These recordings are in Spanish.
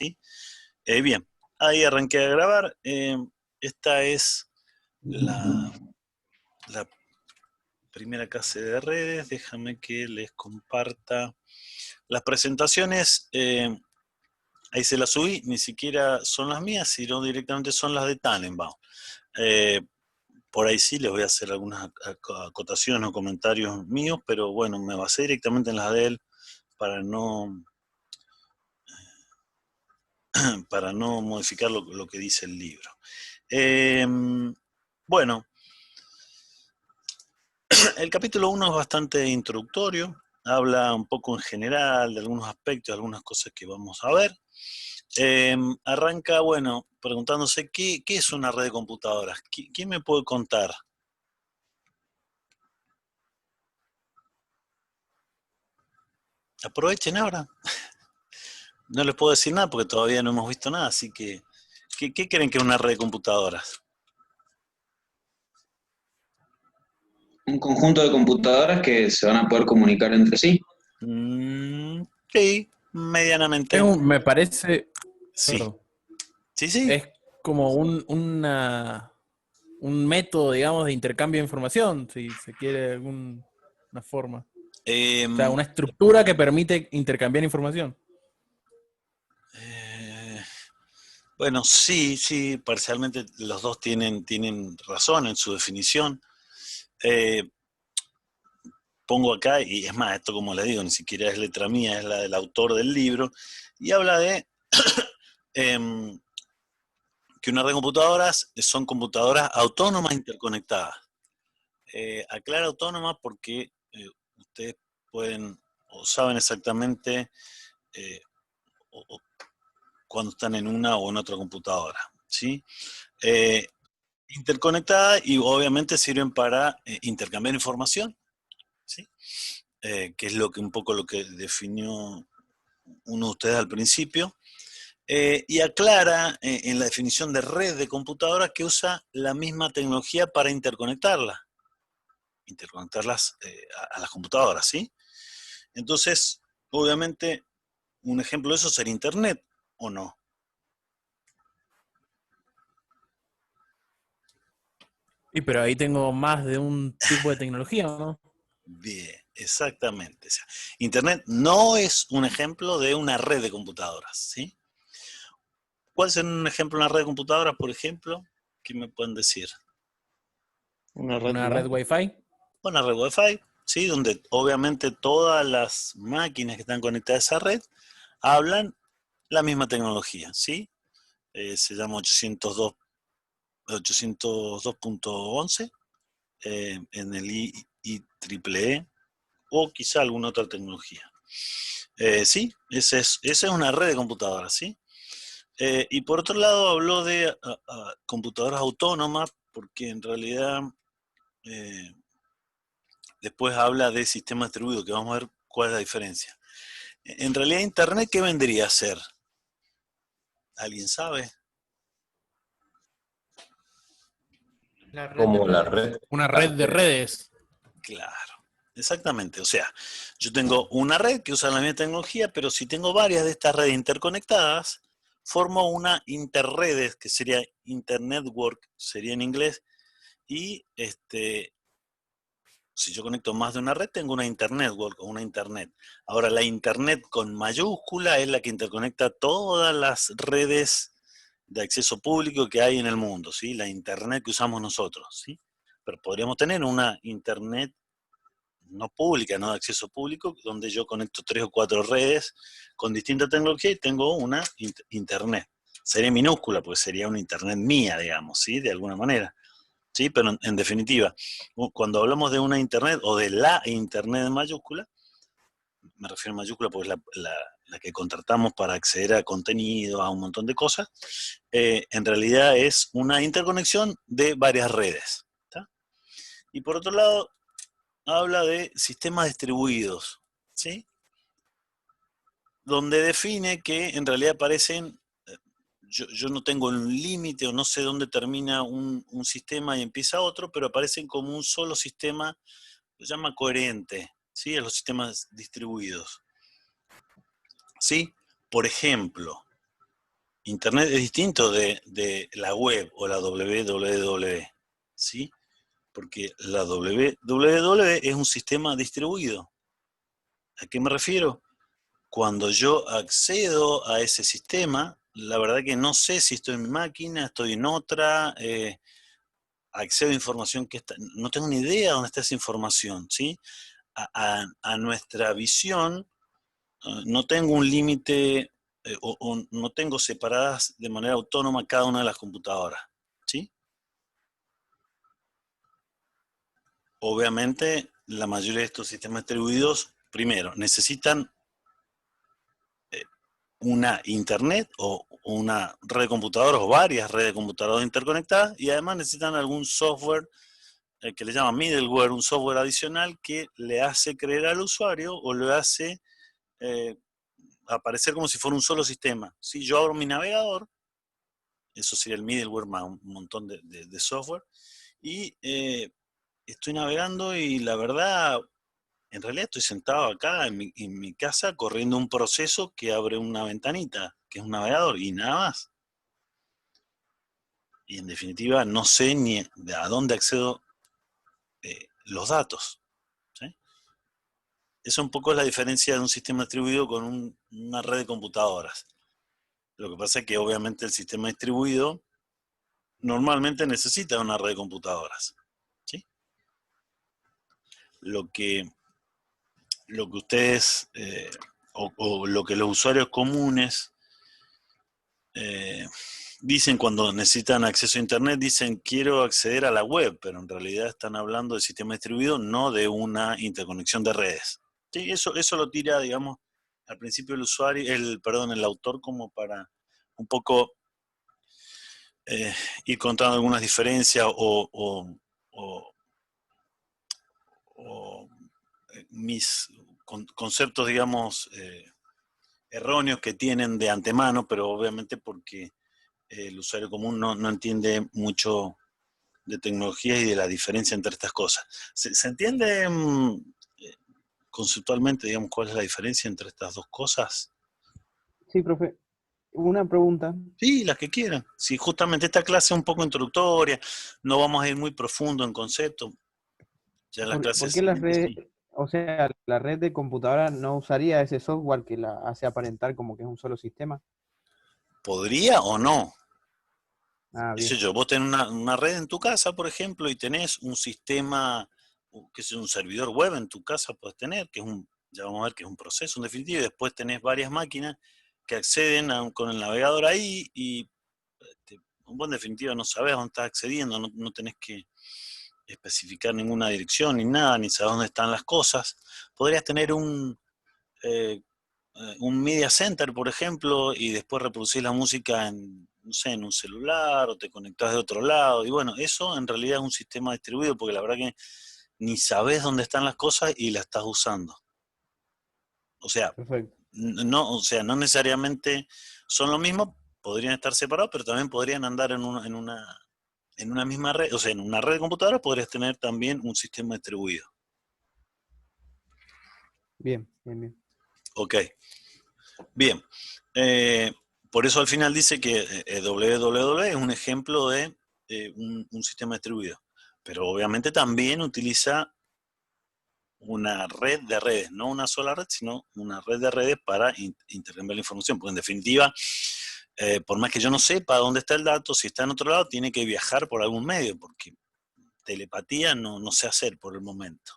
¿sí? Bien, ahí arranqué a grabar. Esta es la primera clase de redes. Déjame que les comparta las presentaciones. Ahí se las subí, ni siquiera son las mías, sino directamente son las de Tannenbaum. Por ahí sí les voy a hacer algunas acotaciones o comentarios míos, pero bueno, me basé directamente en las de él para no modificar lo que dice el libro. Bueno, el capítulo 1 es bastante introductorio, habla un poco en general de algunos aspectos, de algunas cosas que vamos a ver. Arranca, bueno, preguntándose ¿qué es una red de computadoras? ¿Quién me puede contar? Aprovechen ahora. No les puedo decir nada porque todavía no hemos visto nada, así que ¿qué creen que es una red de computadoras? Un conjunto de computadoras que se van a poder comunicar entre sí. Sí, medianamente. Me parece, Sí, perdón, sí. es como un método, digamos, de intercambio de información, si se quiere de alguna forma. O sea, una estructura que permite intercambiar información. Bueno, sí, parcialmente los dos tienen razón en su definición. Pongo acá, y es más, esto como les digo, ni siquiera es letra mía, es la del autor del libro, y habla de que una red de computadoras son computadoras autónomas interconectadas. Aclara autónoma porque ustedes pueden o saben exactamente cuando están en una o en otra computadora, ¿sí? Interconectada y obviamente sirven para intercambiar información, ¿sí? Que es un poco lo que definió uno de ustedes al principio. Y aclara en la definición de red de computadoras que usa la misma tecnología para interconectarlas a las computadoras, ¿sí? Entonces, obviamente, un ejemplo de eso sería Internet, ¿o no? Y pero ahí tengo más de un tipo de tecnología, ¿no? Bien, exactamente. O sea, Internet no es un ejemplo de una red de computadoras, ¿sí? ¿Cuál es un ejemplo de una red de computadoras, por ejemplo? ¿Qué me pueden decir? Una red Wi-Fi. Una red Wi-Fi, ¿sí? Donde obviamente todas las máquinas que están conectadas a esa red hablan la misma tecnología, ¿sí? Se llama 802.11 en el IEEE o quizá alguna otra tecnología. Sí, esa es una red de computadoras, ¿sí? Y por otro lado habló de computadoras autónomas, porque en realidad después habla de sistemas distribuidos, que vamos a ver cuál es la diferencia. En realidad, Internet, ¿qué vendría a ser? ¿Alguien sabe? La red de Como la redes. red. Una red de redes. Claro, exactamente. O sea, yo tengo una red que usa la misma tecnología, pero si tengo varias de estas redes interconectadas, formo una interredes, que sería Internetwork, sería en inglés, y si yo conecto más de una red, tengo una Internetwork o una Internet. Ahora, la Internet con mayúscula es la que interconecta todas las redes de acceso público que hay en el mundo, ¿sí? La Internet que usamos nosotros, ¿sí? Pero podríamos tener una Internet no pública, no de acceso público, donde yo conecto 3 o 4 redes con distinta tecnología y tengo una Internet. Sería minúscula, pues sería una Internet mía, digamos, ¿sí? De alguna manera. ¿Sí? Pero en definitiva, cuando hablamos de una Internet o de la Internet en mayúscula, me refiero a mayúscula porque es la que contratamos para acceder a contenido, a un montón de cosas, en realidad es una interconexión de varias redes. ¿Tá? Y por otro lado, habla de sistemas distribuidos, ¿sí? Donde define que en realidad aparecen, yo no tengo un límite o no sé dónde termina un sistema y empieza otro, pero aparecen como un solo sistema, se llama coherente, ¿sí? En los sistemas distribuidos. ¿Sí? Por ejemplo, Internet es distinto de la web o la www, ¿sí? Porque la www es un sistema distribuido. ¿A qué me refiero? Cuando yo accedo a ese sistema, la verdad que no sé si estoy en mi máquina, estoy en otra, accedo a información que está, no tengo ni idea de dónde está esa información, ¿sí? A nuestra visión, no tengo un límite o no tengo separadas de manera autónoma cada una de las computadoras, ¿sí? Obviamente, la mayoría de estos sistemas distribuidos, primero, necesitan una internet o una red de computadores o varias redes de computadores interconectadas, y además necesitan algún software que le llaman middleware, un software adicional que le hace creer al usuario o le hace eh, aparecer como si fuera un solo sistema. Si yo abro mi navegador, eso sería el middleware más un montón de software, y estoy navegando y la verdad, en realidad estoy sentado acá en mi casa corriendo un proceso que abre una ventanita, que es un navegador, y nada más. Y en definitiva no sé ni a dónde accedo los datos. ¿Sí? Eso un poco es la diferencia de un sistema distribuido con una red de computadoras. Lo que pasa es que obviamente el sistema distribuido normalmente necesita una red de computadoras. ¿Sí? Lo que ustedes, o lo que los usuarios comunes dicen cuando necesitan acceso a internet, dicen quiero acceder a la web, pero en realidad están hablando de sistema distribuido, no de una interconexión de redes. Sí, eso lo tira, digamos, al principio el usuario, el autor, como para un poco ir contando algunas diferencias o mis conceptos, digamos, erróneos que tienen de antemano, pero obviamente porque el usuario común no entiende mucho de tecnología y de la diferencia entre estas cosas. ¿Se entiende conceptualmente, digamos, cuál es la diferencia entre estas dos cosas? Sí, profe. Una pregunta. Sí, las que quieran. Si justamente esta clase es un poco introductoria, no vamos a ir muy profundo en concepto. Ya en las ¿Por clases qué la siguientes red, sí. o sea, la red de computadora no usaría ese software que la hace aparentar como que es un solo sistema? ¿Podría o no? Ah, Qué sé bien. yo, vos tenés una red en tu casa, por ejemplo, y tenés un sistema, que es un servidor web en tu casa, puedes tener, que es ya vamos a ver que es un proceso en definitiva, y después tenés varias máquinas que acceden con el navegador ahí, y vos en definitiva no sabés a dónde estás accediendo, no tenés que especificar ninguna dirección ni nada, ni sabés dónde están las cosas. Podrías tener un media center, por ejemplo, y después reproducir la música en, no sé, en un celular, o te conectás de otro lado, y bueno, eso en realidad es un sistema distribuido, porque la verdad que ni sabés dónde están las cosas y las estás usando. O sea, Perfecto. no necesariamente son lo mismo, podrían estar separados, pero también podrían andar en una misma red, o sea, en una red de computadoras podrías tener también un sistema distribuido. Bien, bien, bien. Ok, bien. Por eso al final dice que www es un ejemplo de un sistema distribuido, pero obviamente también utiliza una red de redes, no una sola red, sino una red de redes para intercambiar la información, porque en definitiva, por más que yo no sepa dónde está el dato, si está en otro lado, tiene que viajar por algún medio, porque telepatía no sé hacer por el momento.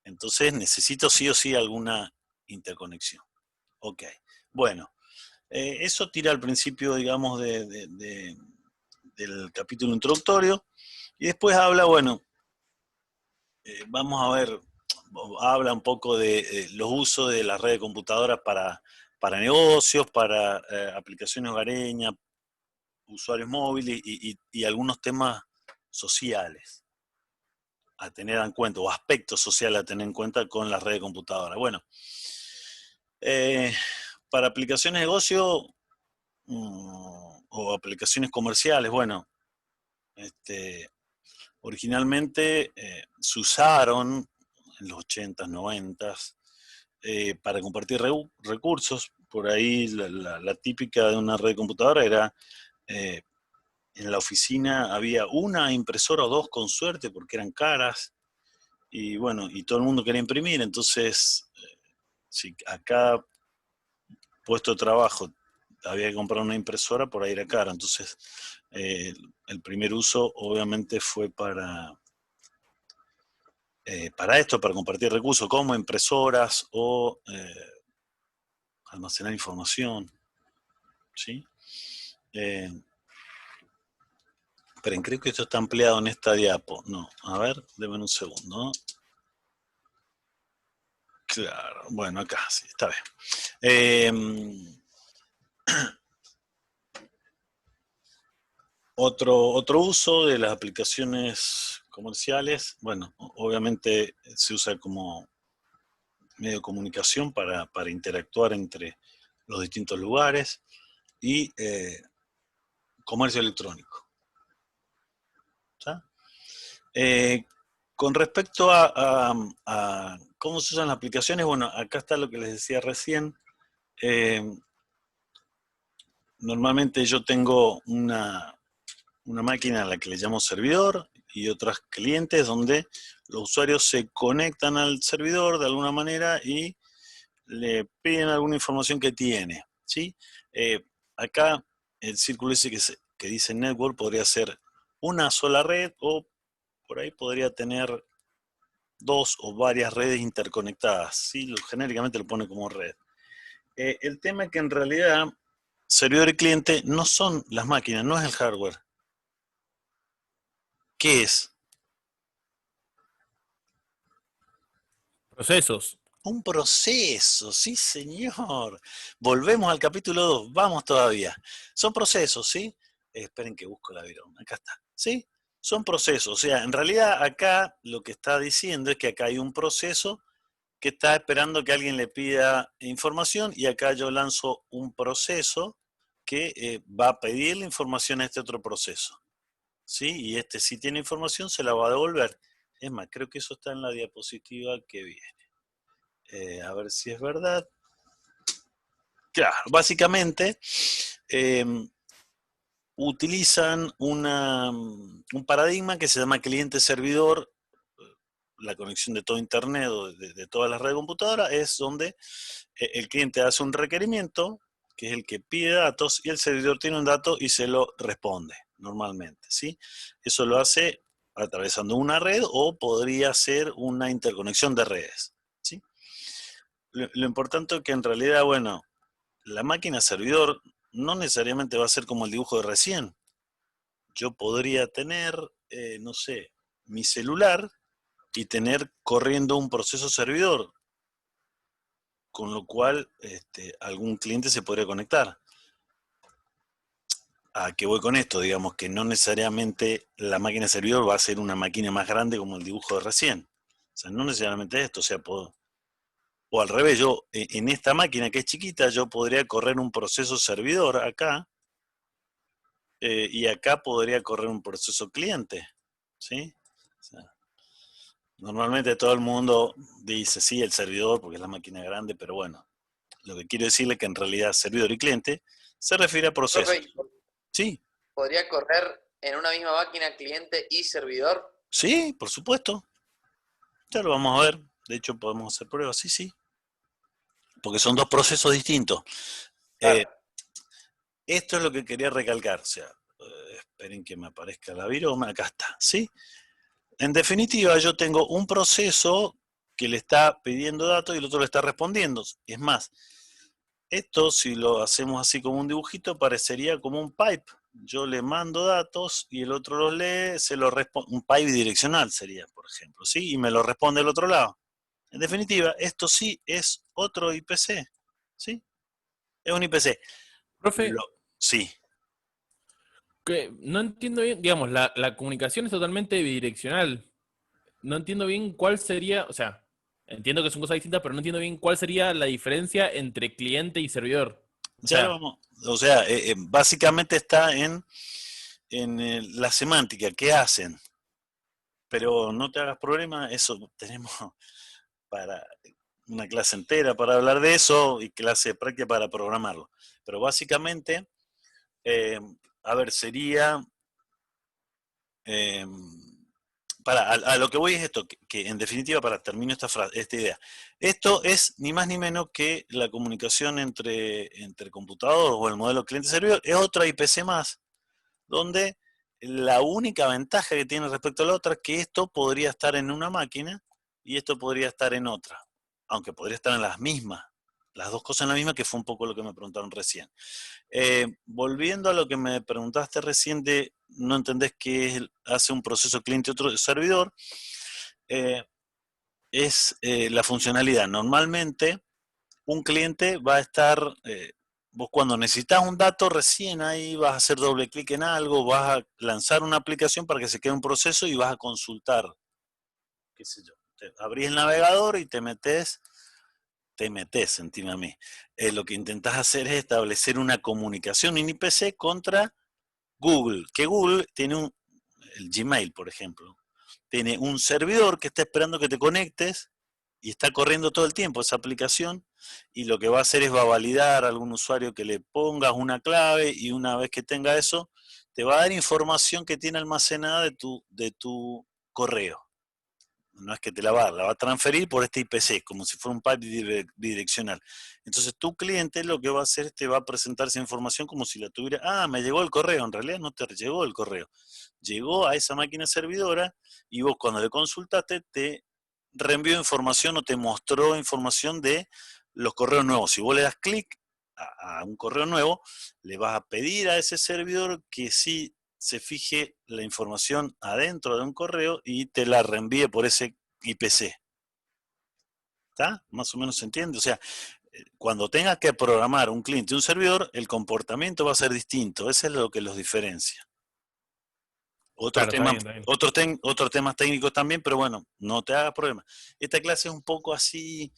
Entonces necesito sí o sí alguna interconexión. Ok, bueno, eso tira al principio, digamos, del capítulo introductorio, y después habla, bueno, vamos a ver, habla un poco de los usos de las redes de computadoras para negocios, para aplicaciones hogareñas, usuarios móviles y algunos temas sociales a tener en cuenta, o aspectos sociales a tener en cuenta con las redes de computadoras. Bueno, para aplicaciones de negocio o aplicaciones comerciales, bueno, originalmente se usaron en los 80s, 90s para compartir recursos, por ahí la típica de una red de computadora era, en la oficina había una impresora o dos con suerte, porque eran caras, y bueno, y todo el mundo quería imprimir, entonces, si a cada puesto de trabajo había que comprar una impresora, por ahí era cara, entonces el primer uso obviamente fue para esto, para compartir recursos como impresoras o almacenar información, ¿sí? Esperen, creo que esto está ampliado en esta diapo. No, a ver, denme un segundo. Claro, bueno, acá sí, está bien. Otro uso de las aplicaciones comerciales, bueno, obviamente se usa como medio de comunicación para interactuar entre los distintos lugares y comercio electrónico. ¿Está? Con respecto a cómo se usan las aplicaciones, bueno, acá está lo que les decía recién. Normalmente yo tengo una máquina a la que le llamo servidor y otras clientes donde los usuarios se conectan al servidor de alguna manera y le piden alguna información que tiene, ¿sí? Acá el círculo ese que dice network podría ser una sola red, o por ahí podría tener dos o varias redes interconectadas, ¿sí? Genéricamente lo pone como red. El tema es que en realidad servidor y cliente no son las máquinas, no es el hardware. ¿Qué es? Procesos. Un proceso, sí señor. Volvemos al capítulo 2, vamos todavía. Son procesos, ¿sí? Esperen que busco la viroma, acá está. ¿Sí? Son procesos, o sea, en realidad acá lo que está diciendo es que acá hay un proceso que está esperando que alguien le pida información, y acá yo lanzo un proceso que va a pedir la información a este otro proceso, ¿sí? Y este, si tiene información, se la va a devolver. Es más, creo que eso está en la diapositiva que viene. A ver si es verdad. Claro, básicamente utilizan un paradigma que se llama cliente-servidor. La conexión de todo Internet o de todas las redes de computadora es donde el cliente hace un requerimiento, que es el que pide datos, y el servidor tiene un dato y se lo responde normalmente, ¿sí? Eso lo hace atravesando una red, o podría ser una interconexión de redes, ¿sí? Lo importante es que en realidad, bueno, la máquina servidor no necesariamente va a ser como el dibujo de recién. Yo podría tener, no sé, mi celular y tener corriendo un proceso servidor, con lo cual algún cliente se podría conectar. ¿A qué voy con esto? Digamos que no necesariamente la máquina servidor va a ser una máquina más grande como el dibujo de recién. O sea, no necesariamente esto, o sea, o al revés, yo en esta máquina que es chiquita, yo podría correr un proceso servidor acá, y acá podría correr un proceso cliente, ¿sí? O sea, normalmente todo el mundo dice, sí, el servidor, porque es la máquina grande, pero bueno, lo que quiero decirle es que en realidad servidor y cliente se refiere a procesos. Profe, Sí, ¿podría correr en una misma máquina cliente y servidor? sí, por supuesto. Ya lo vamos a ver. De hecho, podemos hacer pruebas, sí, sí. Porque son dos procesos distintos. Claro. Esto es lo que quería recalcar. O sea, esperen que me aparezca la viroma. Acá está, ¿sí? En definitiva, yo tengo un proceso que le está pidiendo datos y el otro le está respondiendo. Es más, esto, si lo hacemos así como un dibujito, parecería como un pipe. Yo le mando datos y el otro los lee, se lo responde. Un pipe bidireccional sería, por ejemplo, ¿sí? Y me lo responde del otro lado. En definitiva, esto sí es otro IPC, ¿sí? Es un IPC. Profe, Sí. que no entiendo bien, digamos, la comunicación es totalmente bidireccional. No entiendo bien cuál sería, o sea, entiendo que son cosas distintas, pero no entiendo bien cuál sería la diferencia entre cliente y servidor. O Ya lo sea, vamos. O sea, básicamente está en la semántica, ¿qué hacen? Pero no te hagas problema, eso tenemos para una clase entera para hablar de eso y clase de práctica para programarlo. Pero básicamente, a ver, sería... a lo que voy es esto, que en definitiva, para terminar esta idea, esto es ni más ni menos que la comunicación entre computador o el modelo cliente-servidor, es otra IPC más, donde la única ventaja que tiene respecto a la otra es que esto podría estar en una máquina y esto podría estar en otra, aunque podría estar en las mismas, las dos cosas en la misma, que fue un poco lo que me preguntaron recién. Volviendo a lo que me preguntaste recién de no entendés qué hace un proceso cliente y otro servidor, es la funcionalidad. Normalmente un cliente va a estar, vos cuando necesitas un dato recién ahí vas a hacer doble clic en algo, vas a lanzar una aplicación para que se quede un proceso y vas a consultar, qué sé yo, abrís el navegador y te metés, sentime a mí. Lo que intentás hacer es establecer una comunicación en IPC contra Google, que Google tiene el Gmail, por ejemplo, tiene un servidor que está esperando que te conectes y está corriendo todo el tiempo esa aplicación, y lo que va a hacer es va a validar a algún usuario que le pongas una clave, y una vez que tenga eso, te va a dar información que tiene almacenada de tu correo. No es que te la va a transferir por este IPC, como si fuera un pipe bidireccional. Entonces tu cliente lo que va a hacer es te va a presentar esa información como si la tuviera, me llegó el correo, en realidad no te llegó el correo. Llegó a esa máquina servidora y vos cuando le consultaste te reenvió información o te mostró información de los correos nuevos. Si vos le das clic a un correo nuevo, le vas a pedir a ese servidor que sí se fije la información adentro de un correo y te la reenvíe por ese IPC. ¿Está? Más o menos se entiende. O sea, cuando tengas que programar un cliente y un servidor, el comportamiento va a ser distinto. Eso es lo que los diferencia. Otros, Claro, temas, está bien. otros temas técnicos también, pero bueno, no te hagas problema. Esta clase es un poco así,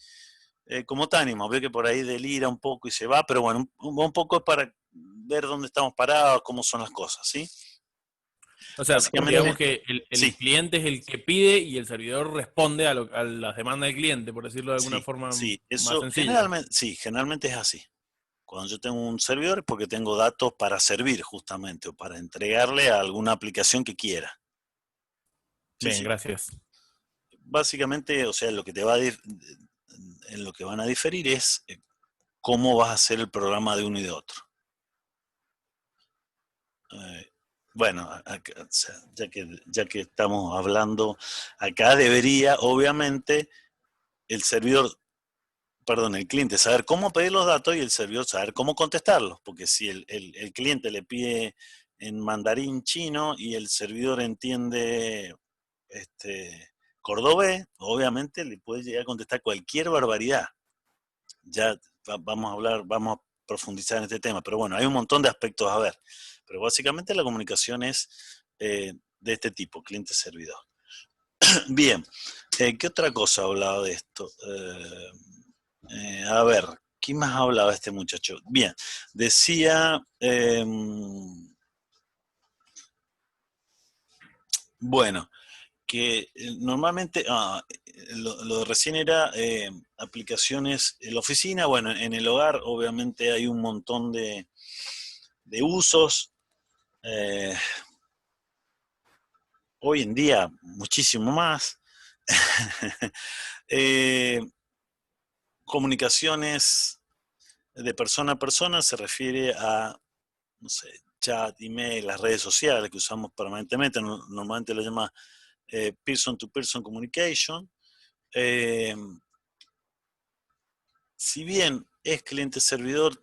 como Tánimo, veo que por ahí delira un poco y se va, pero bueno, un poco es para ver dónde estamos parados, cómo son las cosas, ¿sí? O sea, Básicamente, digamos que el sí, cliente es el que pide y el servidor responde a las demandas del cliente, por decirlo de alguna forma sí, más eso sencilla. generalmente es así. Cuando yo tengo un servidor es porque tengo datos para servir justamente, o para entregarle a alguna aplicación que quiera. Sí, Bien, sí. gracias. Básicamente, o sea, lo que te va a en lo que van a diferir es cómo vas a hacer el programa de uno y de otro. Bueno, o sea, ya que estamos hablando, acá debería, obviamente, el cliente saber cómo pedir los datos y el servidor saber cómo contestarlos, porque si el cliente le pide en mandarín chino y el servidor entiende cordobés, obviamente le puede llegar a contestar cualquier barbaridad. Ya vamos a profundizar en este tema, pero bueno, hay un montón de aspectos a ver, pero básicamente la comunicación es de este tipo, cliente-servidor. Bien, ¿qué otra cosa hablaba de esto? A ver, ¿qué más hablaba este muchacho? Bien, decía, bueno, que normalmente, lo de recién era aplicaciones en la oficina, bueno, en el hogar obviamente hay un montón de usos, hoy en día muchísimo más. Comunicaciones de persona a persona se refiere a, no sé, chat, email, las redes sociales que usamos permanentemente, normalmente lo llama person-to-person communication. Si bien es cliente-servidor,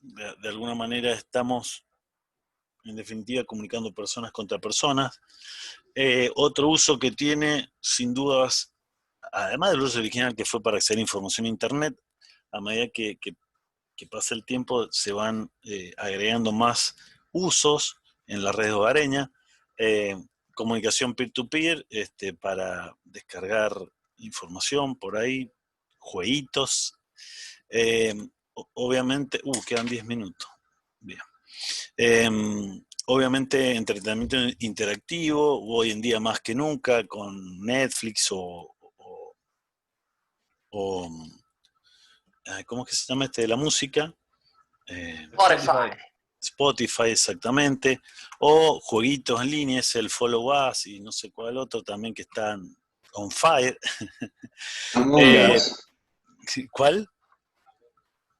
de alguna manera estamos, en definitiva, comunicando personas contra personas. Otro uso que tiene, sin dudas, además del uso original que fue para acceder a información a Internet, a medida que pasa el tiempo se van agregando más usos en las redes hogareñas. Comunicación peer-to-peer, para descargar información por ahí, jueguitos. Obviamente, quedan 10 minutos. Bien. Obviamente, entretenimiento interactivo, hoy en día más que nunca, con Netflix o ¿cómo es que se llama este de la música? Spotify. Spotify, exactamente. O jueguitos en línea, es el Follow Us y no sé cuál otro también que están on fire. Among Us. ¿Cuál?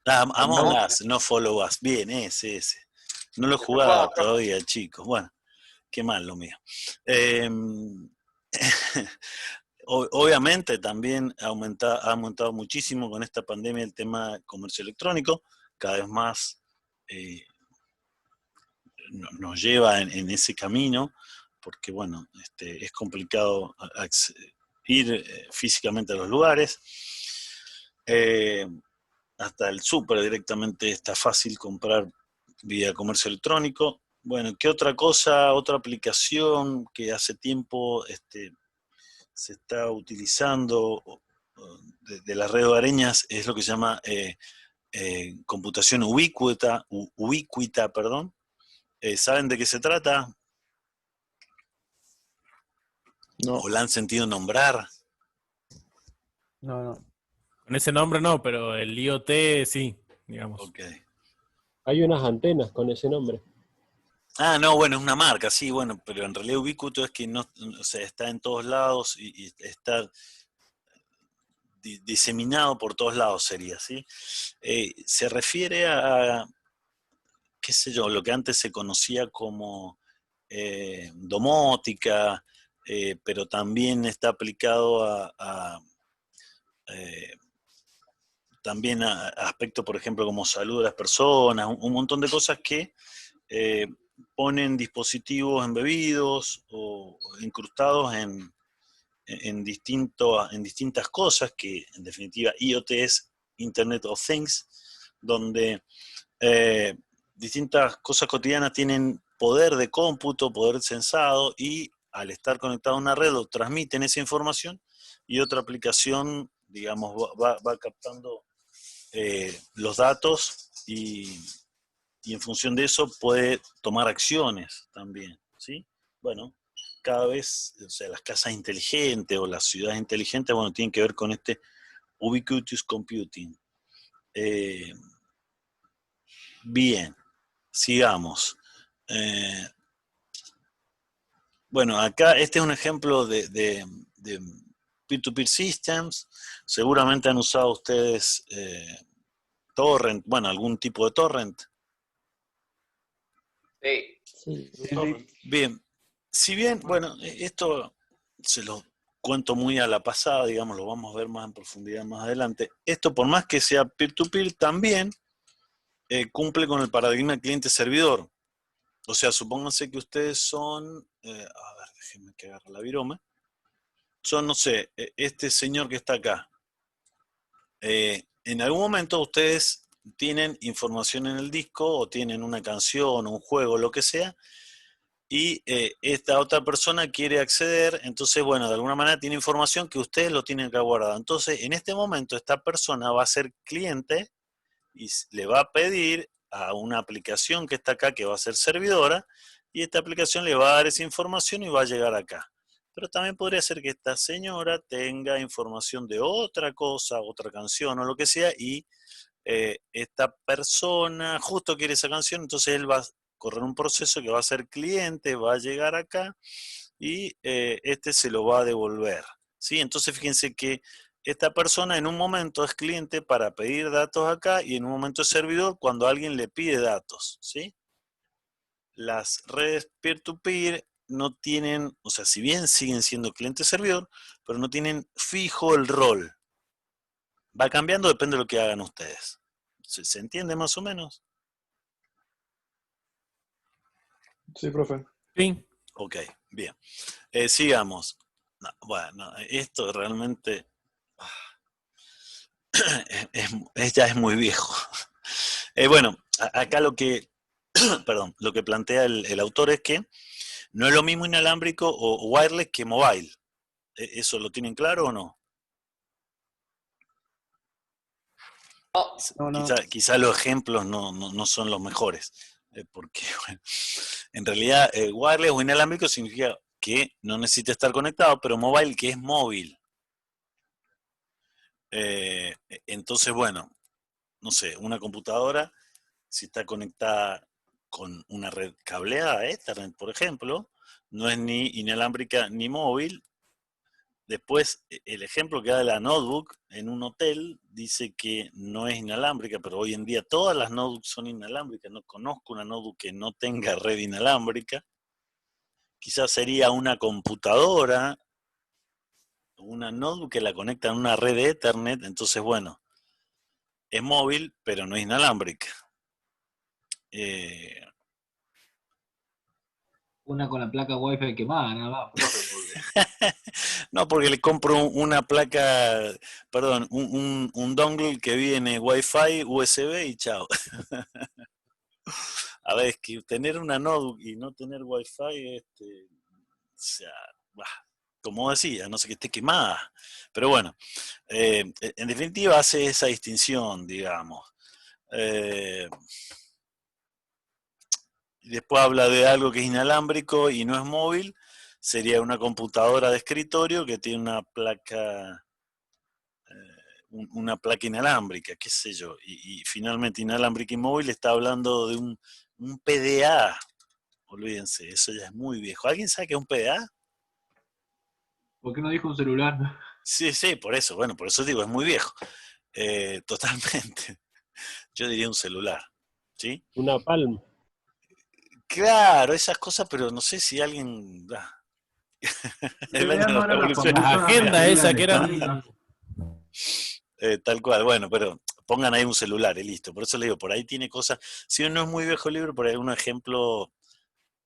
Among Among Us, no Follow Us. Bien, ese. No lo he Yo jugado jugaba, todavía, chicos. Bueno, qué mal lo mío. Eh, Obviamente también ha aumentado muchísimo con esta pandemia el tema de comercio electrónico, cada vez más nos lleva en ese camino, porque bueno, es complicado ir físicamente a los lugares. Hasta el súper directamente está fácil comprar vía comercio electrónico. Bueno, ¿qué otra cosa, otra aplicación que hace tiempo se está utilizando de las redes hogareñas es lo que se llama computación ubicuita, perdón. ¿Saben de qué se trata? No. ¿O la han sentido nombrar? No. Con ese nombre no, pero el IoT sí, digamos. Ok. Hay unas antenas con ese nombre. Ah, no, bueno, es una marca, sí, bueno, pero en realidad ubicuito es que no, o sea, está en todos lados y está diseminado por todos lados sería, ¿sí? Se refiere a, qué sé yo, lo que antes se conocía como domótica, pero también está aplicado eh, también a aspectos, por ejemplo, como salud de las personas, un montón de cosas que ponen dispositivos embebidos o incrustados en distintas cosas, que en definitiva IoT es Internet of Things, donde distintas cosas cotidianas tienen poder de cómputo, poder de sensado, y al estar conectado a una red lo transmiten esa información y otra aplicación, digamos, va captando los datos y en función de eso puede tomar acciones también, ¿sí? Bueno, cada vez, o sea, las casas inteligentes o las ciudades inteligentes, bueno, tienen que ver con este ubiquitous computing. Bien, sigamos. Bueno, acá este es un ejemplo de peer-to-peer systems. Seguramente han usado ustedes torrent, bueno, algún tipo de torrent. Sí. Sí. Bien, si bien, bueno, esto se lo cuento muy a la pasada, digamos, lo vamos a ver más en profundidad más adelante. Esto, por más que sea peer-to-peer, también cumple con el paradigma cliente-servidor. O sea, supónganse que ustedes son, a ver, déjenme que agarre la viroma, son, no sé, este señor que está acá. En algún momento ustedes tienen información en el disco o tienen una canción, un juego, lo que sea, y esta otra persona quiere acceder, entonces, bueno, de alguna manera tiene información que ustedes lo tienen que guardar. Entonces, en este momento, esta persona va a ser cliente y le va a pedir a una aplicación que está acá, que va a ser servidora, y esta aplicación le va a dar esa información y va a llegar acá. Pero también podría ser que esta señora tenga información de otra cosa, otra canción o lo que sea, y esta persona justo quiere esa canción, entonces él va a correr un proceso que va a ser cliente, va a llegar acá y este se lo va a devolver, ¿sí? Entonces fíjense que esta persona en un momento es cliente para pedir datos acá y en un momento es servidor cuando alguien le pide datos, ¿sí? Las redes peer-to-peer no tienen, o sea, si bien siguen siendo cliente-servidor, pero no tienen fijo el rol. Va cambiando, depende de lo que hagan ustedes. ¿Se entiende más o menos? Sí, profe. Sí. Ok, bien. Sigamos. No, bueno, esto realmente ya es muy viejo. Bueno, acá lo que, perdón, lo que plantea el autor es que no es lo mismo inalámbrico o wireless que mobile. ¿Eso lo tienen claro o no? No, No. Quizá los ejemplos no son los mejores, porque bueno, en realidad wireless o inalámbrico significa que no necesita estar conectado, pero mobile que es móvil. Entonces, bueno, no sé, una computadora, si está conectada con una red cableada, Ethernet, por ejemplo, no es ni inalámbrica ni móvil. Después, el ejemplo que da de la notebook en un hotel dice que no es inalámbrica, pero hoy en día todas las notebooks son inalámbricas. No conozco una notebook que no tenga red inalámbrica. Quizás sería una computadora, una notebook que la conecta en una red de Ethernet. Entonces, bueno, es móvil, pero no es inalámbrica. Una con la placa Wi-Fi quemada, nada más, profe, porque No, porque le compro una placa, perdón, un dongle que viene Wi-Fi, USB y chao. A ver, es que tener una notebook y no tener Wi-Fi, o sea, bah, como decía, no sé que esté quemada. Pero bueno, en definitiva hace esa distinción, digamos. Y después habla de algo que es inalámbrico y no es móvil. Sería una computadora de escritorio que tiene una placa inalámbrica, qué sé yo. Y finalmente inalámbrica y móvil está hablando de un PDA. Olvídense, eso ya es muy viejo. ¿Alguien sabe qué es un PDA? ¿por qué no dijo un celular? Sí, sí, por eso, bueno, por eso digo, es muy viejo. Totalmente. Yo diría un celular, ¿sí? Una Palm. Claro, esas cosas, pero no sé si alguien... el año de la revolución. Las agendas esas que eran... Tal cual, bueno, pero pongan ahí un celular y listo. Por eso le digo, por ahí tiene cosas. Si no es muy viejo el libro, por ahí un ejemplo.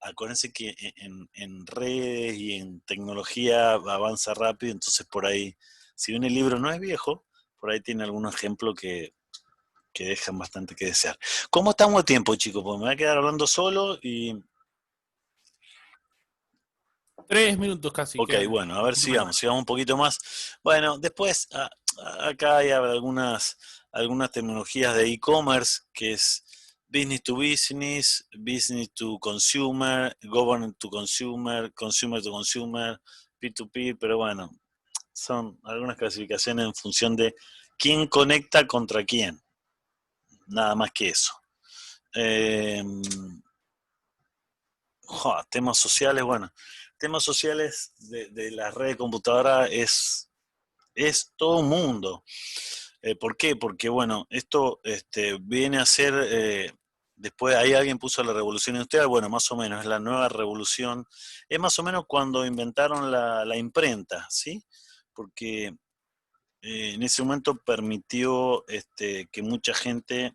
Acuérdense que en redes y en tecnología avanza rápido, entonces por ahí, si bien el libro no es viejo, por ahí tiene algún ejemplo que dejan bastante que desear. ¿Cómo estamos de tiempo, chicos? Pues me voy a quedar hablando solo y... 3 minutos casi Ok, quedan. bueno, a ver, sigamos un poquito más. Bueno, después acá hay algunas tecnologías de e-commerce, que es business to business, business to consumer, government to consumer, consumer to consumer, peer to peer, pero bueno, son algunas clasificaciones en función de quién conecta contra quién, nada más que eso. Temas sociales, bueno, temas sociales de la red de computadora es todo un mundo. ¿Por qué? Porque, bueno, esto viene a ser, después ahí alguien puso la revolución industrial, bueno, más o menos, es la nueva revolución, es más o menos cuando inventaron la imprenta, ¿sí? Porque en ese momento permitió que mucha gente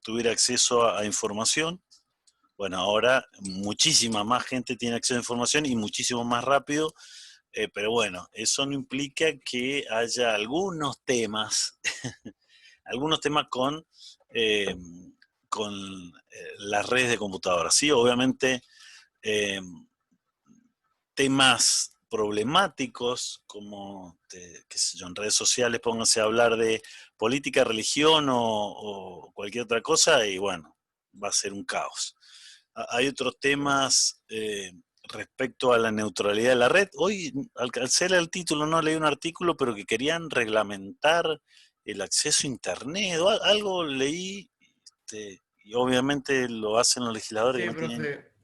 tuviera acceso a información. Bueno, ahora muchísima más gente tiene acceso a información y muchísimo más rápido, pero bueno, eso no implica que haya algunos temas, algunos temas eh, con las redes de computadoras. Sí, obviamente eh, temas problemáticos como, qué sé yo, en redes sociales pónganse a hablar de política, religión o cualquier otra cosa y bueno, va a ser un caos. Hay otros temas respecto a la neutralidad de la red. Hoy, al ser el título, no leí un artículo, pero que querían reglamentar el acceso a Internet. O algo leí, y obviamente lo hacen los legisladores que Sí, no tienen... profe.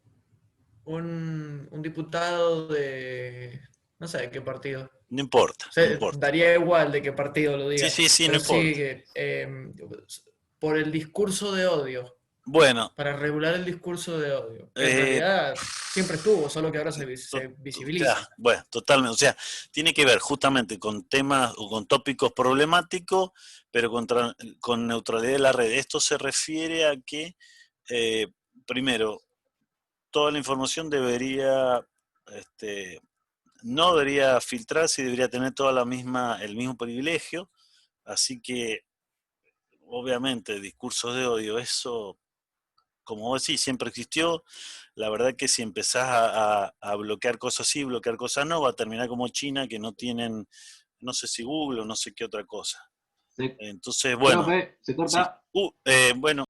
Un diputado de... No sé de qué partido. No importa, O no sea, importa. daría igual de qué partido lo Sí, diga. sí, sí, no Pero sí importa. que por el discurso de odio. Bueno, Para regular el discurso de odio. Que en eh, realidad siempre estuvo, solo que ahora se claro, visibiliza. bueno, totalmente. O sea, tiene que ver justamente con temas o con tópicos problemáticos, pero con neutralidad de la red. Esto se refiere a que, eh, primero, toda la información debería, no debería filtrarse y debería tener toda el mismo privilegio. Así que, obviamente, discursos de odio, eso, como vos decís, siempre existió. La verdad que si empezás a bloquear cosas sí, bloquear cosas no, va a terminar como China, que no tienen, no sé si Google o no sé qué otra cosa. Se- Entonces, bueno, Profe, se sí. corta. Bueno.